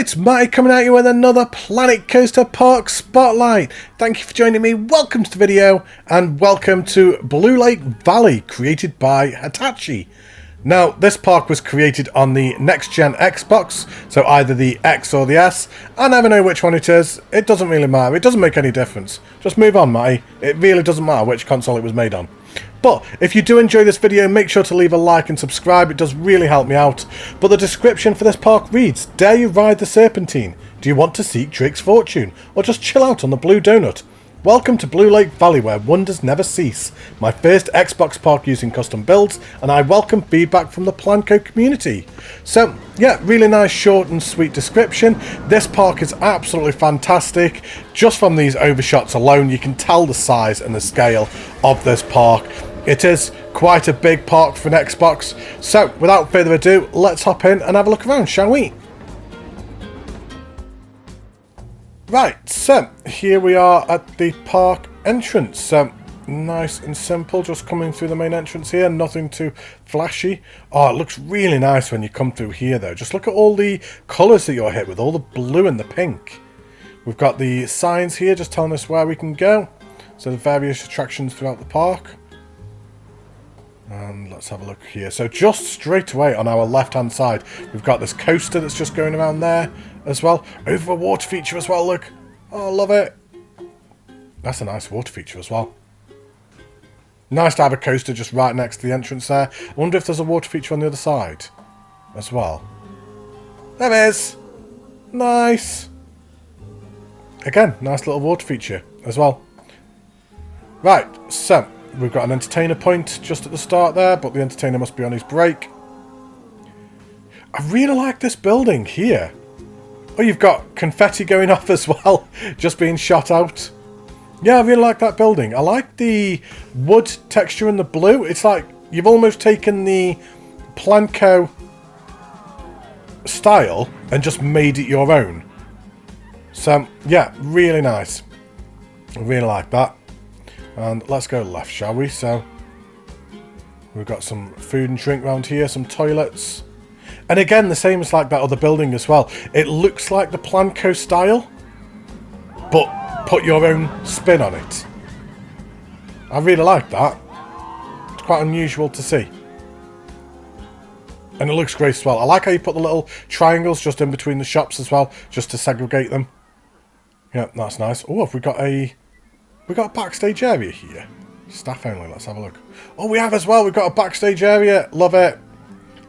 It's Matty coming at you with another Planet Coaster Park Spotlight. Thank you for joining me, welcome to the video, and welcome to Blue Lake Valley, created by Hatchi. Now, this park was created on the next-gen Xbox, so either the X or the S. I never know which one it is. It doesn't really matter. It doesn't make any difference. Just move on, Matty. It really doesn't matter which console it was made on. But if you do enjoy this video, make sure to leave a like and subscribe. It does really help me out. But the description for this park reads, dare you ride the Serpentine? Do you want to seek Drake's fortune? Or just chill out on the Blue Donut? Welcome to Blue Lake Valley, where wonders never cease. My first Xbox park using custom builds, and I welcome feedback from the Planet Coaster community. So, yeah, really nice, short and sweet description. This park is absolutely fantastic. Just from these overshots alone, you can tell the size and the scale of this park. It is quite a big park for an Xbox. So, without further ado, let's hop in and have a look around, shall we? Right, so here we are at the park entrance. So nice and simple, just coming through the main entrance here, nothing too flashy. Oh, it looks really nice when you come through here though. Just look at all the colours that you're hit with, all the blue and the pink. We've got the signs here just telling us where we can go. So the various attractions throughout the park. And let's have a look here. So just straight away on our left hand side, we've got this coaster that's just going around there as well. Over a water feature as well, look. Oh, I love it. That's a nice water feature as well. Nice to have a coaster just right next to the entrance there. I wonder if there's a water feature on the other side as well. There is. Nice. Again, nice little water feature as well. Right, so we've got an entertainer point just at the start there, but the entertainer must be on his break. I really like this building here. Oh, you've got confetti going off as well, just being shot out. Yeah, I really like that building. I like the wood texture in the blue. It's like you've almost taken the Planco style and just made it your own. So, yeah, really nice. I really like that. And let's go left, shall we? So, we've got some food and drink around here, some toilets. And again, the same as like that other building as well. It looks like the Planco style, but put your own spin on it. I really like that. It's quite unusual to see. And it looks great as well. I like how you put the little triangles just in between the shops as well, just to segregate them. Yeah, that's nice. Oh, have we got a backstage area here? Staff only, let's have a look. Oh, we have as well. We've got a backstage area. Love it.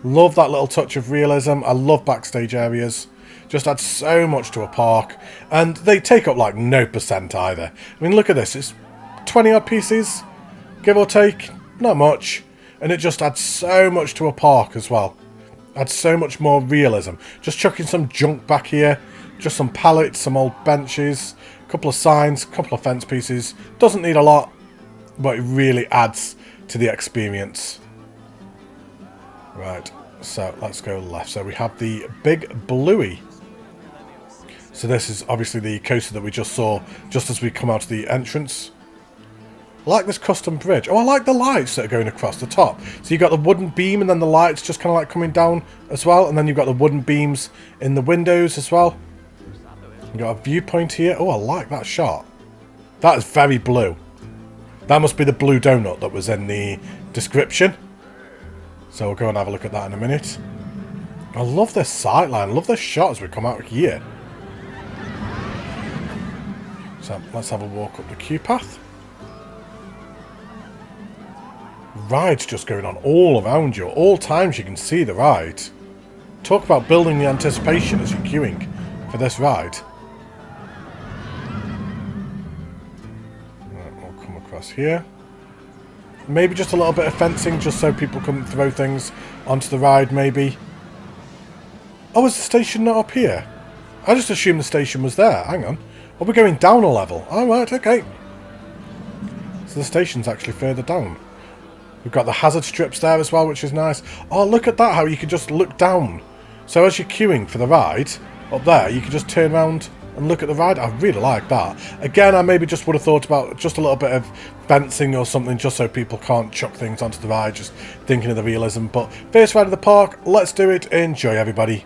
Love that little touch of realism. I love backstage areas. Just add so much to a park. And they take up like no percent either. I mean, look at this. It's 20 odd pieces, give or take. Not much. And it just adds so much to a park as well. Adds so much more realism. Just chucking some junk back here. Just some pallets, some old benches. A couple of signs, a couple of fence pieces. Doesn't need a lot, but it really adds to the experience. Right, so let's go left. So we have the Big Bluey. So this is obviously the coaster that we just saw just as we come out of the entrance. I like this custom bridge. Oh, I like the lights that are going across the top. So you've got the wooden beam and then the lights just kind of like coming down as well. And then you've got the wooden beams in the windows as well. You've got a viewpoint here. Oh, I like that shot. That is very blue. That must be the Blue Donut that was in the description. So we'll go and have a look at that in a minute. I love this sightline. I love this shot as we come out here. So let's have a walk up the queue path. Rides just going on all around you. All times you can see the ride. Talk about building the anticipation as you're queuing for this ride. Right, we'll come across here. Maybe just a little bit of fencing just so people couldn't throw things onto the ride, maybe. Oh, is the station not up here? I just assumed the station was there. Hang on. Oh, we're going down a level. Oh, right, okay. So the station's actually further down. We've got the hazard strips there as well, which is nice. Oh, look at that, how you can just look down. So as you're queuing for the ride, up there, you can just turn around and look at the ride. I really like that. Again, I maybe just would have thought about just a little bit of fencing or something, just so people can't chuck things onto the ride, just thinking of the realism. But first ride of the park, let's do it. Enjoy, everybody.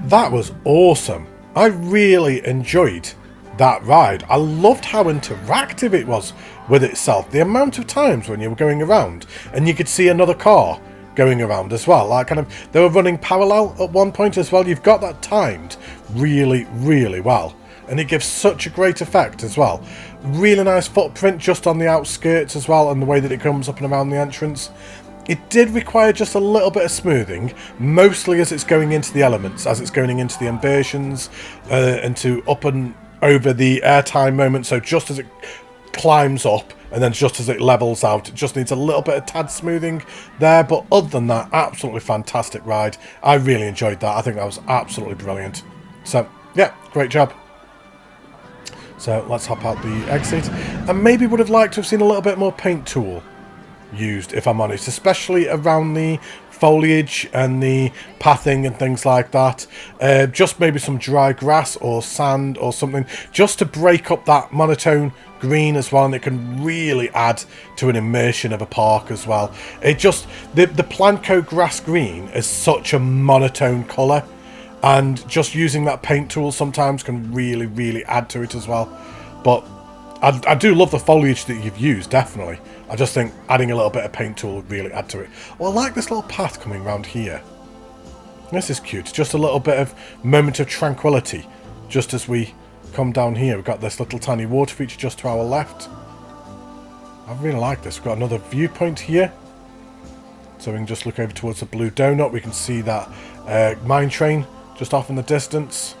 that was awesome. I really enjoyed that ride. I loved how interactive it was with itself. The amount of times when you were going around and you could see another car going around as well. Like kind of, they were running parallel at one point as well. You've got that timed really, really well. And it gives such a great effect as well. Really nice footprint just on the outskirts as well, and the way that it comes up and around the entrance. It did require just a little bit of smoothing, mostly as it's going into the elements, as it's going into the inversions, and to up and over the airtime moment. So just as it climbs up, and then just as it levels out, it just needs a little bit of tad smoothing there. But other than that, absolutely fantastic ride. I really enjoyed that. I think that was absolutely brilliant. So, yeah, great job. So let's hop out the exit. And maybe would have liked to have seen a little bit more paint tool used, if I'm honest, especially around the foliage and the pathing and things like that. Just maybe some dry grass or sand or something, just to break up that monotone green as well, and it can really add to an immersion of a park as well. It just, the Planco grass green is such a monotone colour, and just using that paint tool sometimes can really, really add to it as well. But I do love the foliage that you've used, definitely. I just think adding a little bit of paint tool would really add to it. Well, I like this little path coming around here. This is cute. Just a little bit of moment of tranquility. Just as we come down here, we've got this little tiny water feature just to our left. I really like this. We've got another viewpoint here. So we can just look over towards the blue donut. We can see that mine train just off in the distance.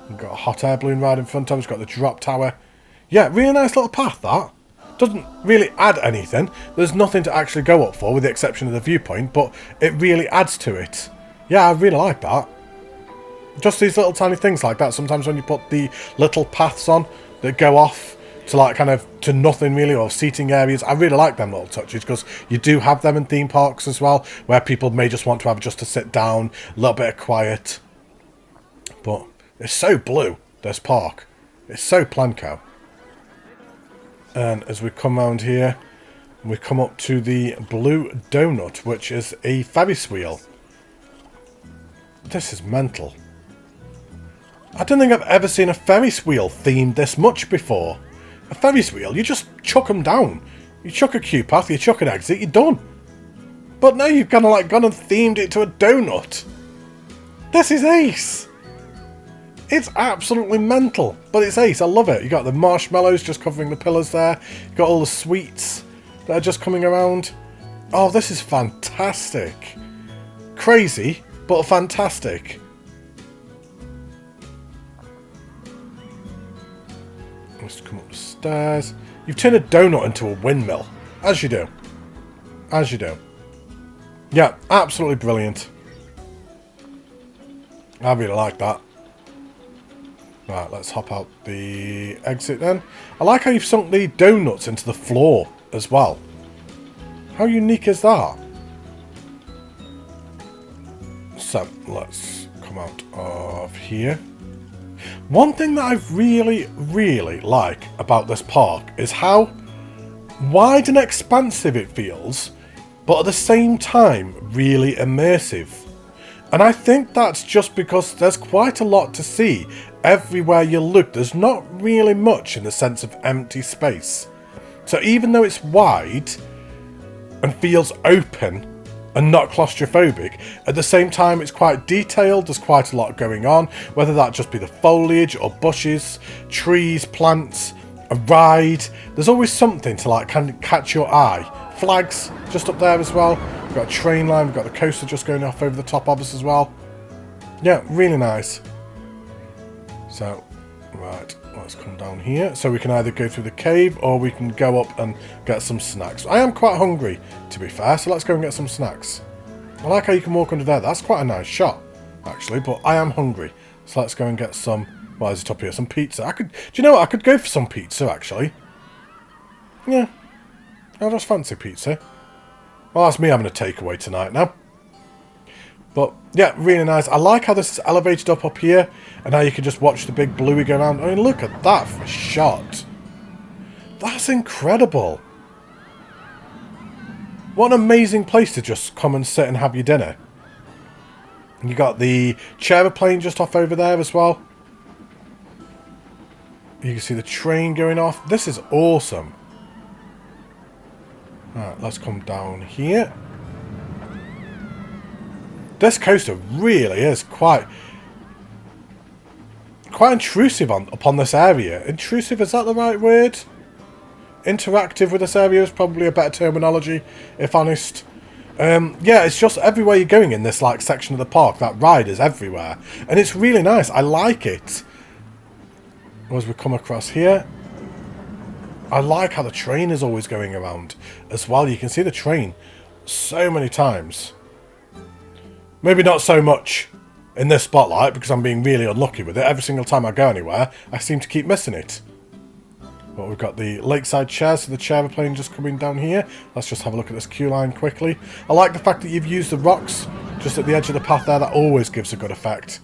We've got a hot air balloon right in front of us. We've got the drop tower. Yeah, really nice little path, that. Doesn't really add anything. There's nothing to actually go up for, with the exception of the viewpoint, but it really adds to it. Yeah, I really like that. Just these little tiny things like that. Sometimes when you put the little paths on that go off to like kind of to nothing really, or seating areas, I really like them little touches, because you do have them in theme parks as well, where people may just want to have just to sit down, a little bit of quiet. But it's so blue, this park. It's so Planco. And as we come around here, we come up to the Blue Donut, which is a Ferris wheel. This is mental. I don't think I've ever seen a Ferris wheel themed this much before. A Ferris wheel, you just chuck them down. You chuck a queue path, you chuck an exit, you're done. But now you've kind of like gone and themed it to a donut. This is ace. It's absolutely mental, but it's ace. I love it. You got the marshmallows just covering the pillars there. You got all the sweets that are just coming around. Oh, this is fantastic. Crazy, but fantastic. Let's come up the stairs. You've turned a donut into a windmill, as you do. As you do. Yeah, absolutely brilliant. I really like that. Right, let's hop out the exit then. I like how you've sunk the donuts into the floor as well. How unique is that? So, let's come out of here. One thing that I really, really like about this park is how wide and expansive it feels, but at the same time, really immersive. And I think that's just because there's quite a lot to see. Everywhere you look, there's not really much in the sense of empty space. So even though it's wide and feels open and not claustrophobic, at the same time it's quite detailed. There's quite a lot going on, whether that just be the foliage or bushes, trees, plants, a ride. There's always something to like kind of catch your eye. Flags just up there as well. We've got a train line, we've got the coaster just going off over the top of us as well. Yeah, really nice. So, right, let's come down here. So we can either go through the cave or we can go up and get some snacks. I am quite hungry, to be fair, so let's go and get some snacks. I like how you can walk under there. That's quite a nice shot, actually, but I am hungry. So let's go and get some, what is it up here? Some pizza. Do you know what? I could go for some pizza, actually. Yeah, I just fancy pizza. Well, that's me having a takeaway tonight now. But, yeah, really nice. I like how this is elevated up here, and how you can just watch the big bluey go around. I mean, look at that for a shot. That's incredible. What an amazing place to just come and sit and have your dinner. You got the chairplane just off over there as well. You can see the train going off. This is awesome. Alright, let's come down here. This coaster really is quite intrusive upon this area. Intrusive, is that the right word? Interactive with this area is probably a better terminology, if honest. Yeah, it's just everywhere you're going in this like section of the park, that ride is everywhere. And it's really nice. I like it. As we come across here, I like how the train is always going around as well. You can see the train so many times. Maybe not so much in this spotlight because I'm being really unlucky with it. Every single time I go anywhere, I seem to keep missing it. But we've got the lakeside chair, so the chairplane just coming down here. Let's just have a look at this queue line quickly. I like the fact that you've used the rocks just at the edge of the path there. That always gives a good effect.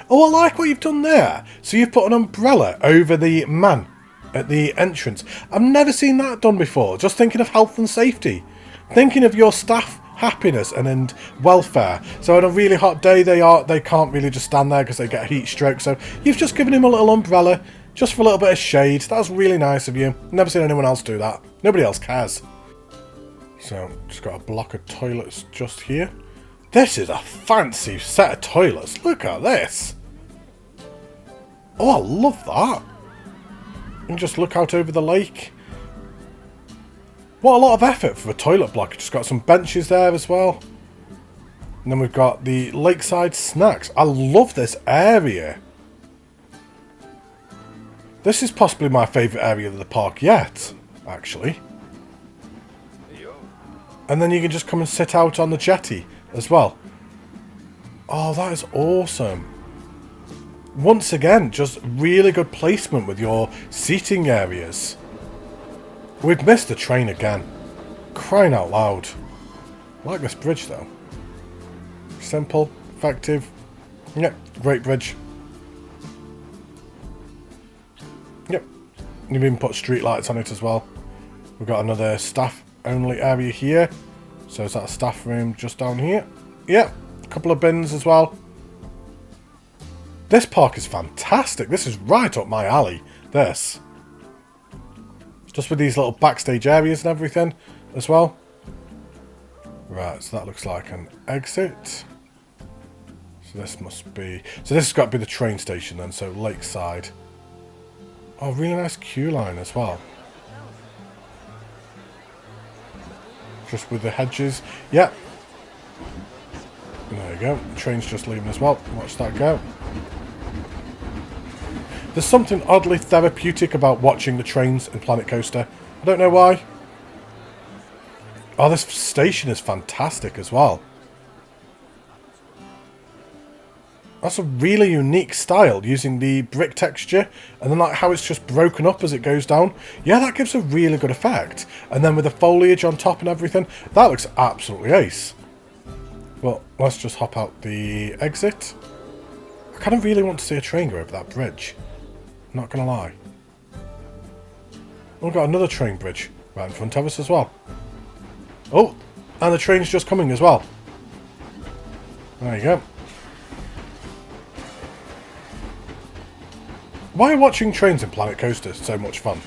Oh, I like what you've done there. So you've put an umbrella over the man at the entrance. I've never seen that done before. Just thinking of health and safety. Thinking of your staff happiness and welfare. So on a really hot day, they can't really just stand there because they get a heat stroke. So you've just given him a little umbrella just for a little bit of shade. That was really nice of you. Never seen anyone else do that. Nobody else cares. So just got a block of toilets just here. This is a fancy set of toilets. Look at this. Oh, I love that. And just look out over the lake. What a lot of effort for a toilet block. Just got some benches there as well. And then we've got the lakeside snacks. I love this area. This is possibly my favourite area of the park yet, actually. And then you can just come and sit out on the jetty as well. Oh, that is awesome. Once again, just really good placement with your seating areas. We've missed the train again. Crying out loud. I like this bridge though. Simple, effective. Yep, great bridge. Yep. You've even put street lights on it as well. We've got another staff only area here. So is that a staff room just down here? Yep. A couple of bins as well. This park is fantastic. This is right up my alley. This. Just with these little backstage areas and everything as well. Right, so that looks like an exit. So this must be... So this has got to be the train station then, so lakeside. Oh, really nice queue line as well. Just with the hedges. Yep. There you go. The train's just leaving as well. Watch that go. There's something oddly therapeutic about watching the trains in Planet Coaster. I don't know why. Oh, this station is fantastic as well. That's a really unique style, using the brick texture, and then like how it's just broken up as it goes down. Yeah, that gives a really good effect. And then with the foliage on top and everything, that looks absolutely ace. Well, let's just hop out the exit. I kind of really want to see a train go over that bridge. Not gonna lie. We've got another train bridge right in front of us as well. Oh, and the train's just coming as well. There you go. Why are watching trains in Planet Coaster so much fun?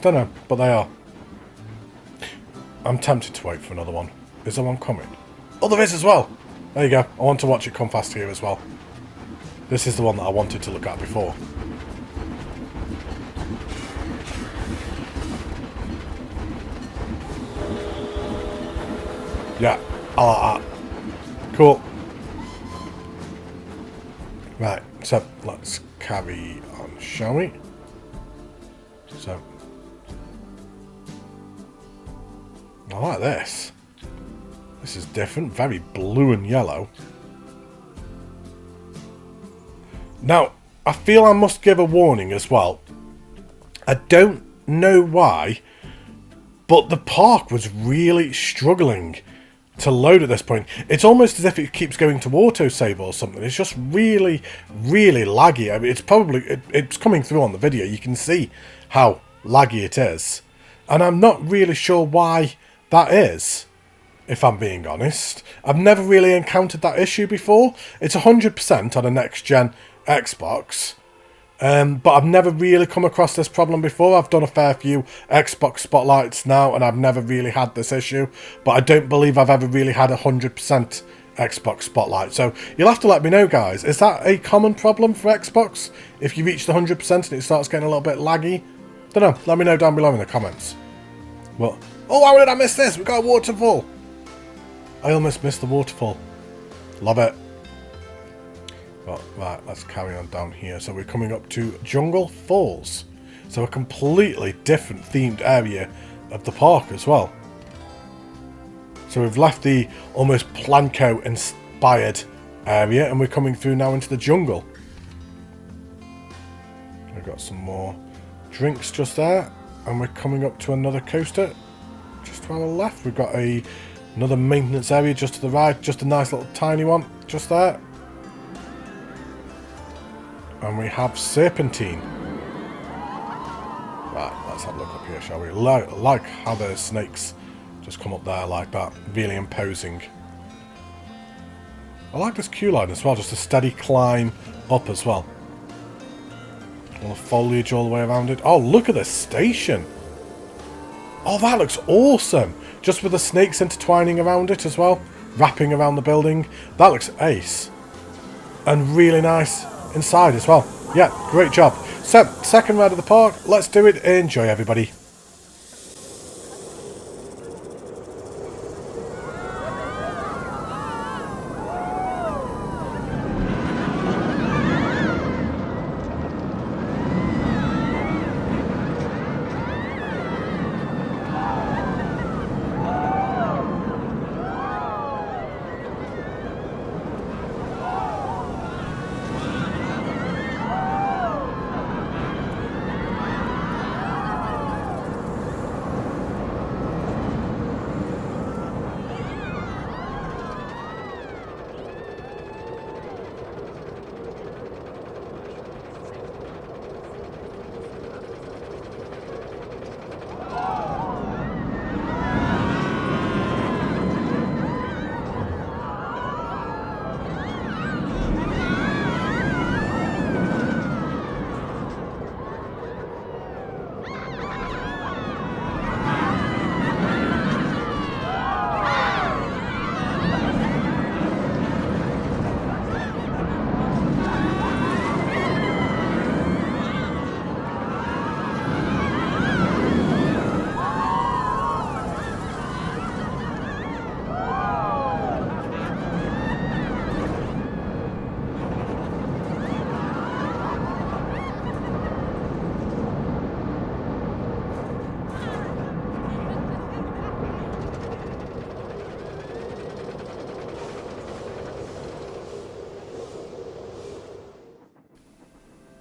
Don't know, but they are. I'm tempted to wait for another one. Is there one coming? Oh, there is as well! There you go. I want to watch it come past here as well. This is the one that I wanted to look at before. Yeah, I like that. Cool. Right, so let's carry on, shall we? So, I like this. This is different, very blue and yellow. Now, I feel I must give a warning as well. I don't know why, but the park was really struggling to load at this point. It's almost as if it keeps going to autosave or something. It's just really, really laggy. I mean, it's probably, it's coming through on the video. You can see how laggy it is. And I'm not really sure why that is, if I'm being honest. I've never really encountered that issue before. It's 100% on a next-gen Xbox. But I've never really come across this problem before. I've done a fair few Xbox Spotlights now, and I've never really had this issue. But I don't believe I've ever really had 100% Xbox Spotlight. So you'll have to let me know, guys. Is that a common problem for Xbox? If you reach the 100% and it starts getting a little bit laggy? Don't know. Let me know down below in the comments. Well, oh, how did I miss this? We got a waterfall. I almost missed the waterfall. Love it. Well, right, let's carry on down here. So we're coming up to Jungle Falls. So a completely different themed area of the park as well. So we've left the almost Planco inspired area and we're coming through now into the jungle. We've got some more drinks just there. And we're coming up to another coaster just to our left. We've got another maintenance area just to the right. Just a nice little tiny one just there. And we have Serpentine. Right, let's have a look up here, shall we? Like how the snakes just come up there like that. Really imposing. I like this queue line as well. Just a steady climb up as well. All the foliage all the way around it. Oh, look at this station. Oh, that looks awesome. Just with the snakes intertwining around it as well. Wrapping around the building. That looks ace. And really nice inside as well. Yeah, great job. So, second ride of the park. Let's do it. Enjoy, everybody.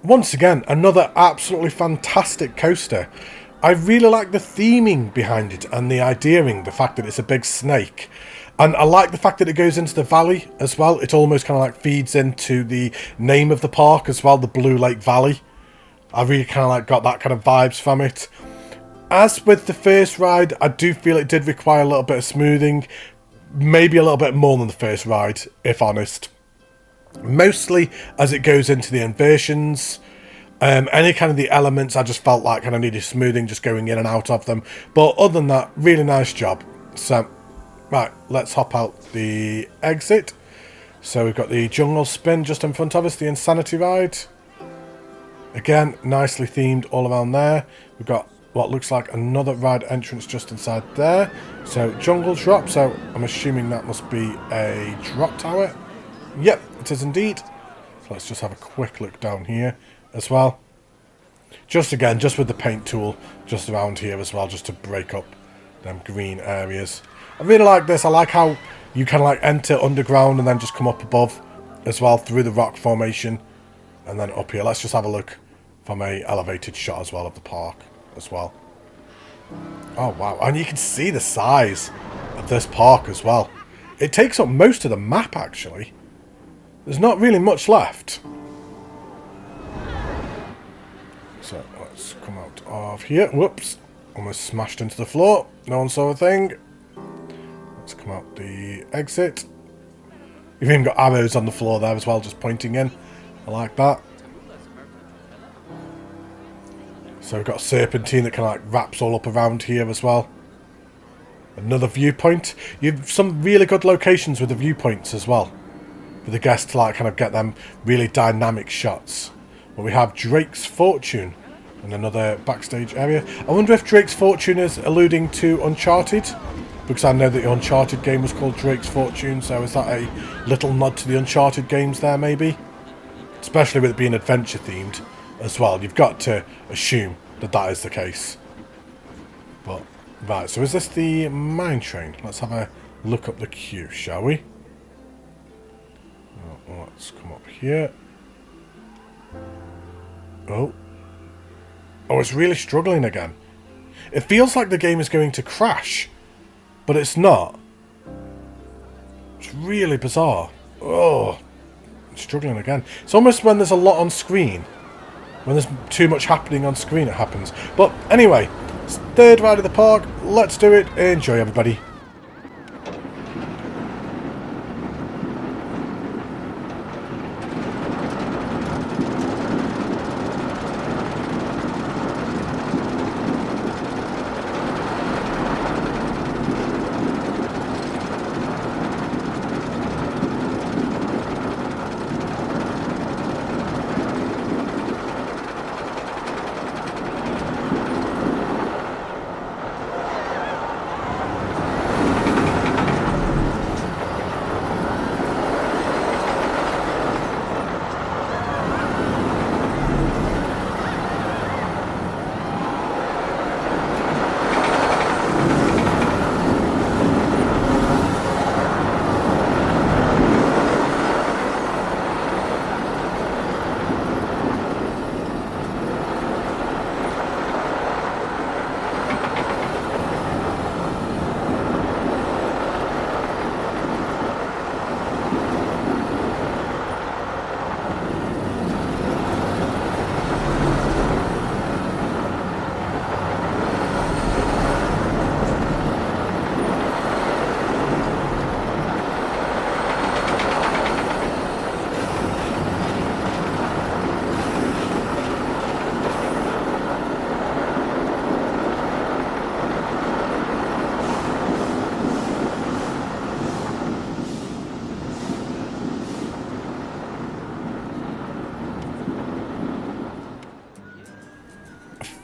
Once again, another absolutely fantastic coaster. I really like the theming behind it and the ideaing, the fact that it's a big snake. And I like the fact that it goes into the valley as well. It almost kind of like feeds into the name of the park as well, the Blue Lake Valley. I really kind of like got that kind of vibes from it. As with the first ride, I do feel it did require a little bit of smoothing. Maybe a little bit more than the first ride, if honest. Mostly as it goes into the inversions. Any kind of the elements I just felt like kind of needed smoothing, just going in and out of them. But other than that, really nice job. So, right, let's hop out the exit. So we've got the jungle spin just in front of us, the Insanity ride. Again, nicely themed all around there. We've got what looks like another ride entrance just inside there. So jungle drop, so I'm assuming that must be a drop tower. Yep, it is indeed. So let's just have a quick look down here as well. Just again, just with the paint tool just around here as well, just to break up them green areas. I really like this. I like how you kind of like enter underground and then just come up above as well through the rock formation and then up here. Let's just have a look from a elevated shot as well of the park as well. Oh wow, and you can see the size of this park as well. It takes up most of the map actually. There's not really much left. So let's come out of here. Whoops. Almost smashed into the floor. No one saw a thing. Let's come out the exit. You've even got arrows on the floor there as well, just pointing in. I like that. So we've got a serpentine that kind of like wraps all up around here as well. Another viewpoint. You've some really good locations with the viewpoints as well, for the guests to like kind of get them really dynamic shots. But we have Drake's Fortune and another backstage area. I wonder if Drake's Fortune is alluding to Uncharted, because I know that the Uncharted game was called Drake's Fortune, so is that a little nod to the Uncharted games there maybe? Especially with it being adventure themed as well. You've got to assume that that is the case. But, right, so is this the mine train? Let's have a look up the queue, shall we? Oh, let's come up here. Oh. Oh, it's really struggling again. It feels like the game is going to crash, but it's not. It's really bizarre. Oh, it's struggling again. It's almost when there's a lot on screen. When there's too much happening on screen, it happens. But anyway, third ride of the park. Let's do it. Enjoy, everybody.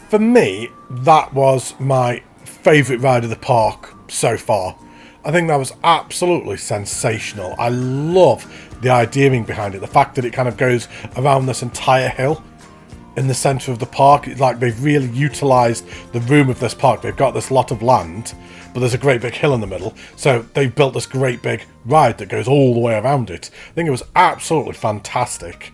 For me, that was my favourite ride of the park so far. I think that was absolutely sensational. I love the ideaing behind it. The fact that it kind of goes around this entire hill in the centre of the park. It's like they've really utilised the room of this park. They've got this lot of land, but there's a great big hill in the middle. So they've built this great big ride that goes all the way around it. I think it was absolutely fantastic.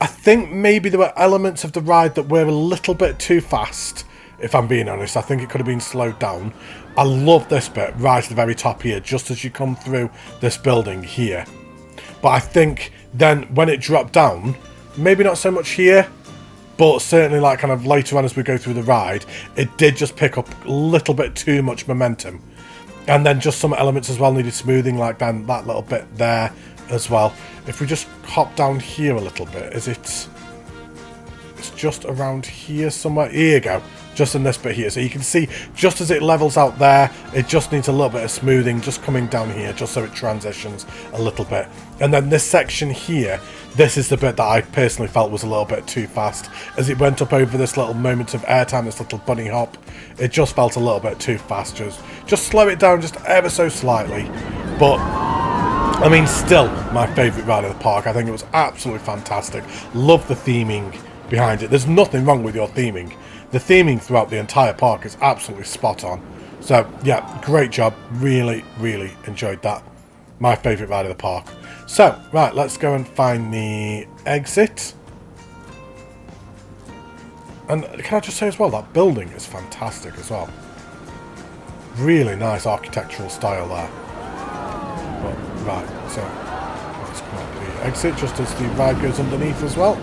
I think maybe there were elements of the ride that were a little bit too fast, if I'm being honest. I think it could have been slowed down. I love this bit right at the very top here, just as you come through this building here. But I think then when it dropped down, maybe not so much here, but certainly like kind of later on as we go through the ride, it did just pick up a little bit too much momentum. And then just some elements as well needed smoothing, like then that little bit there as well. If we just hop down here a little bit, it's just around here somewhere. Here you go, just in this bit here. So you can see just as it levels out there, it just needs a little bit of smoothing, just coming down here, just so it transitions a little bit. And then this section here, this is the bit that I personally felt was a little bit too fast. As it went up over this little moment of airtime, this little bunny hop, it just felt a little bit too fast. Just slow it down just ever so slightly. But I mean, still my favourite ride of the park. I think it was absolutely fantastic. Love the theming behind it. There's nothing wrong with your theming. The theming throughout the entire park is absolutely spot on. So, yeah, great job. Really, really enjoyed that. My favourite ride of the park. So, right, let's go and find the exit. And can I just say as well, that building is fantastic as well. Really nice architectural style there. But, right, so let's come up the exit just as the ride goes underneath as well.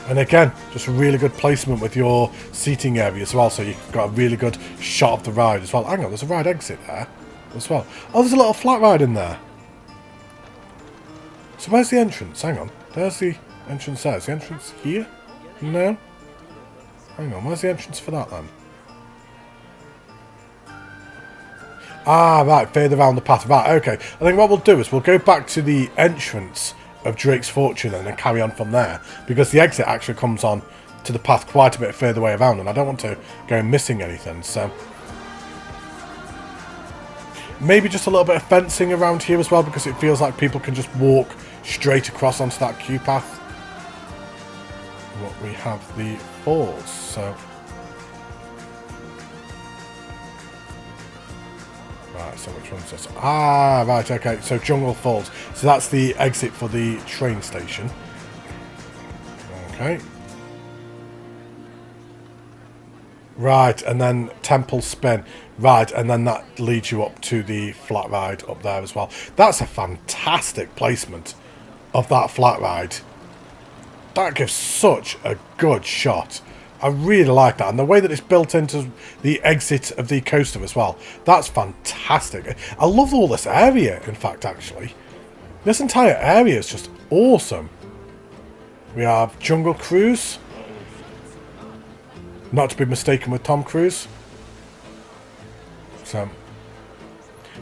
And again, just a really good placement with your seating area as well, so you've got a really good shot of the ride as well. Hang on, there's a ride exit there as well. Oh, there's a little flat ride in there. So where's the entrance? Hang on. There's the entrance there. Is the entrance here? No? Hang on, where's the entrance for that then? Ah, right, further around the path. Right, okay. I think what we'll do is we'll go back to the entrance of Drake's Fortune and then carry on from there, because the exit actually comes on to the path quite a bit further way around, and I don't want to go missing anything, so maybe just a little bit of fencing around here as well, because it feels like people can just walk straight across onto that queue path. What we have the falls, so right, so which one's this? Ah, right, okay, so Jungle Falls. So that's the exit for the train station. Okay. Right, and then Temple Spin. Right, and then that leads you up to the flat ride up there as well. That's a fantastic placement of that flat ride. That gives such a good shot. I really like that, and the way that it's built into the exit of the coaster as well. That's fantastic. I love all this area, in fact, actually. This entire area is just awesome. We have Jungle Cruise. Not to be mistaken with Tom Cruise. So,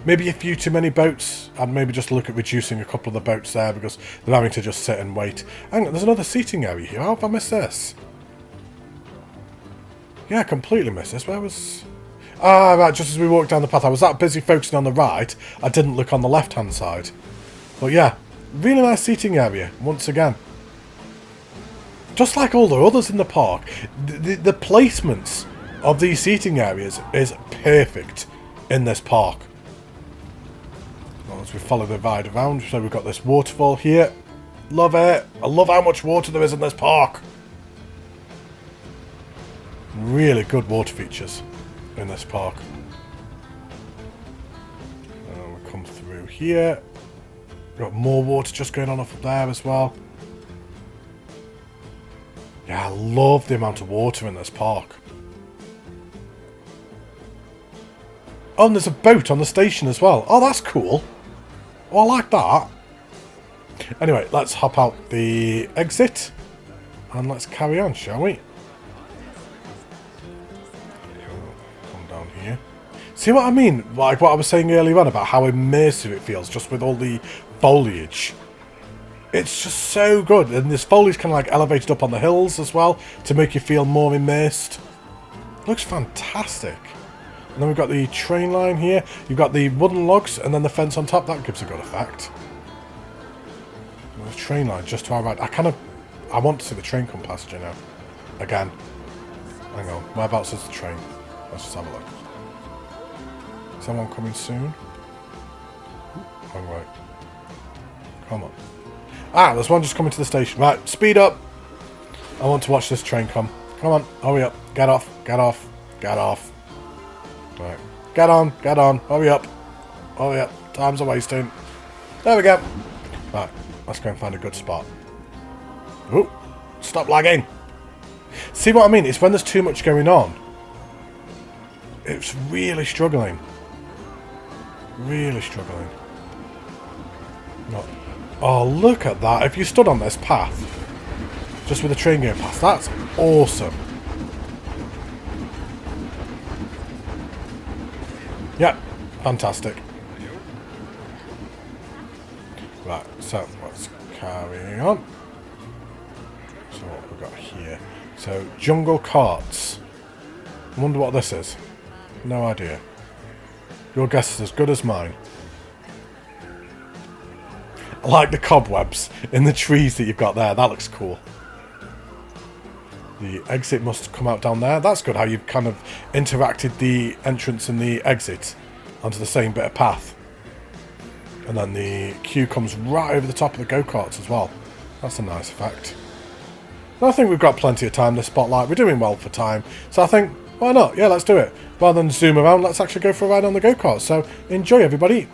maybe a few too many boats. I'd maybe just look at reducing a couple of the boats there, because they're having to just sit and wait. Hang on, there's another seating area here. How have I missed this? Yeah, I completely missed this. Where was... Ah, right, just as we walked down the path. I was that busy focusing on the right, I didn't look on the left-hand side. But yeah, really nice seating area, once again. Just like all the others in the park, the placements of these seating areas is perfect in this park. Well, as we follow the ride around, so we've got this waterfall here. Love it. I love how much water there is in this park. Really good water features in this park. And we come through here. Got more water just going on up there as well. Yeah, I love the amount of water in this park. Oh, and there's a boat on the station as well. Oh, that's cool. Oh, I like that. Anyway, let's hop out the exit. And let's carry on, shall we? Here. See what I mean? Like what I was saying earlier on about how immersive it feels just with all the foliage. It's just so good. And this foliage kind of like elevated up on the hills as well to make you feel more immersed. Looks fantastic. And then we've got the train line here. You've got the wooden logs and then the fence on top. That gives a good effect. And the train line just to our right. I want to see the train come past, you know. Again. Hang on. Whereabouts is the train? Let's just have a look. Someone coming soon? Wrong way. Come on. Ah, there's one just coming to the station. Right, speed up. I want to watch this train come. Come on, hurry up. Get off, get off, get off. Right. Get on, hurry up. Hurry up. Time's a wasting. There we go. Right, let's go and find a good spot. Ooh, stop lagging. See what I mean? It's when there's too much going on. It's really struggling. Really struggling. No. Oh, look at that. If you stood on this path, just with the train going past, that's awesome. Yeah, fantastic. Right, so let's carry on. So what have we got here? So, Jungle Carts. I wonder what this is. No idea. Your guess is as good as mine. I like the cobwebs in the trees that you've got there. That looks cool. The exit must come out down there. That's good how you've kind of interacted the entrance and the exit onto the same bit of path. And then the queue comes right over the top of the go-karts as well. That's a nice effect. And I think we've got plenty of time, this spotlight. We're doing well for time. So I think, why not? Yeah, let's do it. Rather than zoom around, let's actually go for a ride on the go-kart. So enjoy, everybody.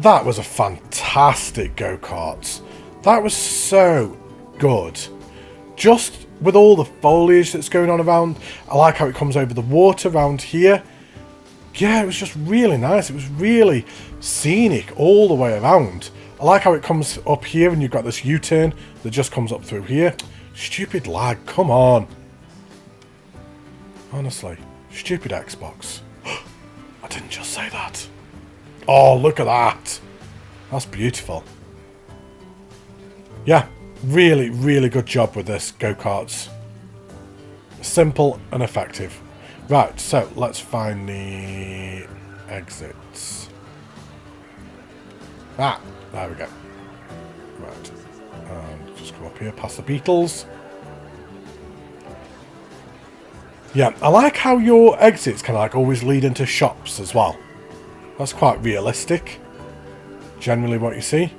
That was a fantastic go-kart. That was so good. Just with all the foliage that's going on around. I like how it comes over the water around here. Yeah, it was just really nice. It was really scenic all the way around. I like how it comes up here and you've got this U-turn that just comes up through here. Stupid lag, come on. Honestly, stupid Xbox. I didn't just say that. Oh, look at that. That's beautiful. Yeah, really, really good job with this go-karts. Simple and effective. Right, so let's find the exits. Ah, there we go. Right, and just come up here past the Beatles. Yeah, I like how your exits kind of like always lead into shops as well. That's quite realistic. Generally what you see.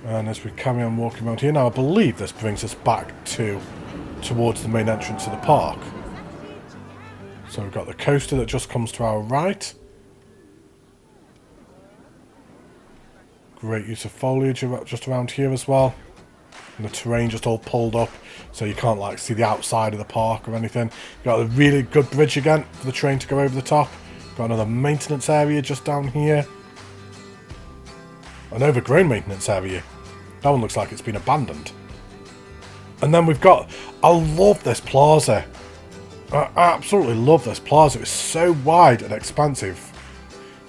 And as we carry on walking around here, now I believe this brings us back towards the main entrance of the park. So we've got the coaster that just comes to our right. Great use of foliage just around here as well. And the terrain just all pulled up, so you can't like see the outside of the park or anything. You've got a really good bridge again for the train to go over the top. Got another maintenance area just down here. An overgrown maintenance area. That one looks like it's been abandoned. And then we've got... I love this plaza. I absolutely love this plaza. It's so wide and expansive.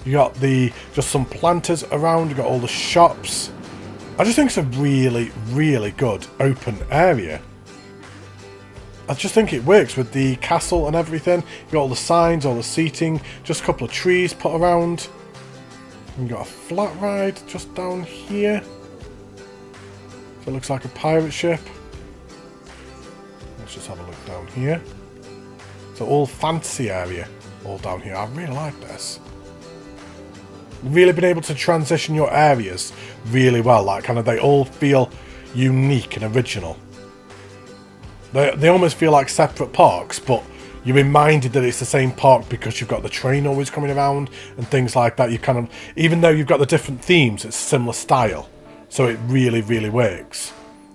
You got just some planters around. You got all the shops. I just think it's a really, really good open area. I just think it works with the castle and everything. You got all the signs, all the seating, just a couple of trees put around. And you got a flat ride just down here. So it looks like a pirate ship. Let's just have a look down here. So all fantasy area, all down here. I really like this. Really been able to transition your areas really well. Like kind of they all feel unique and original. They almost feel like separate parks, but you're reminded that it's the same park because you've got the train always coming around and things like that. You kind of, even though you've got the different themes, it's similar style. So it really, really works.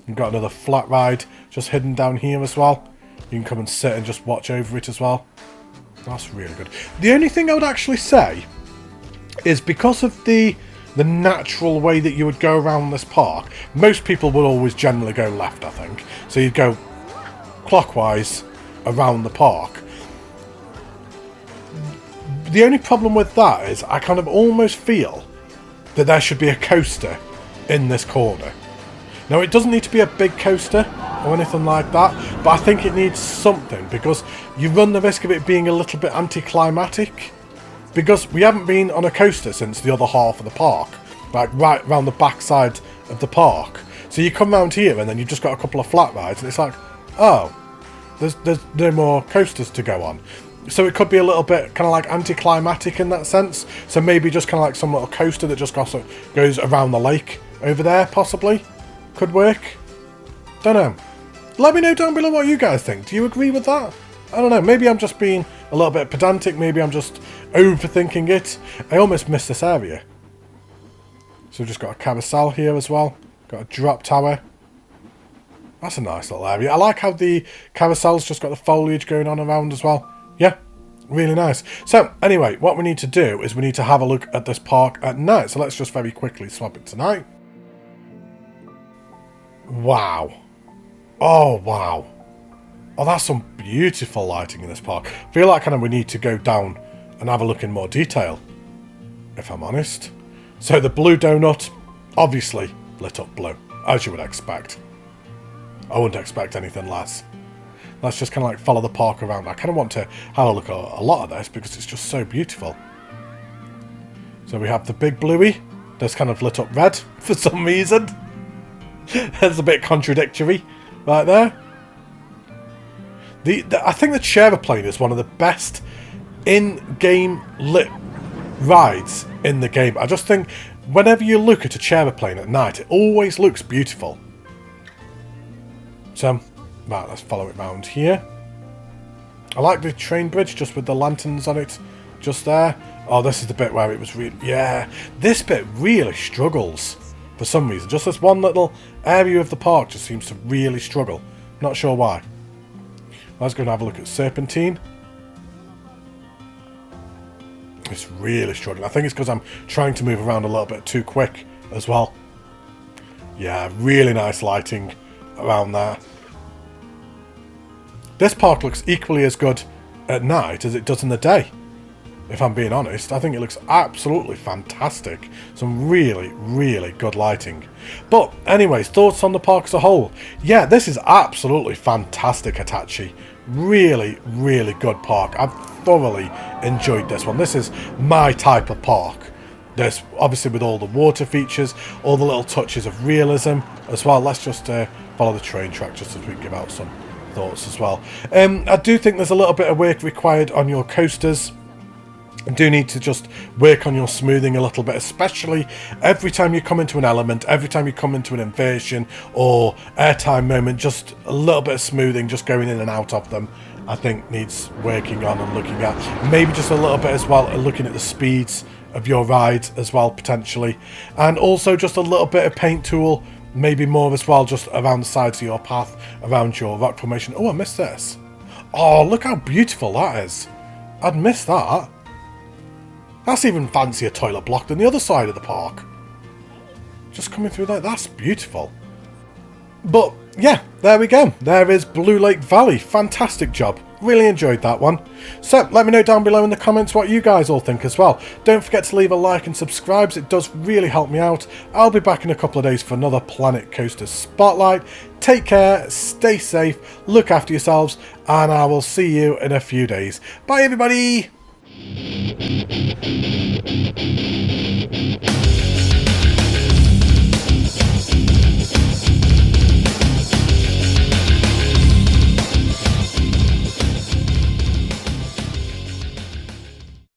You've got another flat ride just hidden down here as well. You can come and sit and just watch over it as well. That's really good. The only thing I would actually say is because of the natural way that you would go around this park, most people would always generally go left, I think. So you'd go clockwise around the park. The only problem with that is I kind of almost feel that there should be a coaster in this corner. Now it doesn't need to be a big coaster or anything like that, but I think it needs something because you run the risk of it being a little bit anticlimactic. Because we haven't been on a coaster since the other half of the park, like right around the back side of the park. So you come around here and then you've just got a couple of flat rides and it's like, oh, there's no more coasters to go on. So it could be a little bit kind of like anticlimactic in that sense. So maybe just kind of like some little coaster that just goes around the lake over there, possibly. Could work. Don't know. Let me know down below what you guys think. Do you agree with that? I don't know. Maybe I'm just being a little bit pedantic. Maybe I'm just overthinking it. I almost missed this area. So we've just got a carousel here as well. Got a drop tower. That's a nice little area. I like how the carousel's just got the foliage going on around as well. Yeah, really nice. So anyway, what we need to do is we need to have a look at this park at night. So let's just very quickly swap it to night. Wow. Oh, wow. Oh, that's some beautiful lighting in this park. I feel like kind of we need to go down and have a look in more detail, if I'm honest. So the blue donut, obviously lit up blue, as you would expect. I wouldn't expect anything less. Let's just kind of like follow the park around. I kind of want to have a look at a lot of this because it's just so beautiful. So we have the big bluey that's kind of lit up red for some reason. That's a bit contradictory right there. I think the Chairplane is one of the best in-game lit rides in the game. I just think whenever you look at a Chairplane at night, it always looks beautiful. So, right, let's follow it round here. I like the train bridge just with the lanterns on it just there. Oh, this is the bit where it was really... Yeah, this bit really struggles for some reason. Just this one little area of the park just seems to really struggle. Not sure why. Let's go and have a look at Serpentine. It's really struggling. I think it's because I'm trying to move around a little bit too quick as well. Yeah, really nice lighting around there. This park looks equally as good at night as it does in the day. If I'm being honest, I think it looks absolutely fantastic. Some really, really good lighting. But anyways, thoughts on the park as a whole? Yeah, this is absolutely fantastic, Hatchi. Really, really good park. I've thoroughly enjoyed this one. This is my type of park. This, obviously, with all the water features, all the little touches of realism as well. Let's just follow the train track just as we give out some thoughts as well. I do think there's a little bit of work required on your coasters. You do need to just work on your smoothing a little bit, especially every time you come into an element, every time you come into an inversion or airtime moment, just a little bit of smoothing, just going in and out of them, I think needs working on and looking at. Maybe just a little bit as well, looking at the speeds of your rides as well, potentially. And also just a little bit of paint tool, maybe more as well, just around the sides of your path, around your rock formation. Oh, I missed this. Oh, look how beautiful that is. I'd miss that. That's even fancier toilet block than the other side of the park. Just coming through there, that's beautiful. But yeah, there we go. There is Blue Lake Valley. Fantastic job. Really enjoyed that one. So let me know down below in the comments what you guys all think as well. Don't forget to leave a like and subscribe. It does really help me out. I'll be back in a couple of days for another Planet Coaster Spotlight. Take care, stay safe, look after yourselves, and I will see you in a few days. Bye everybody!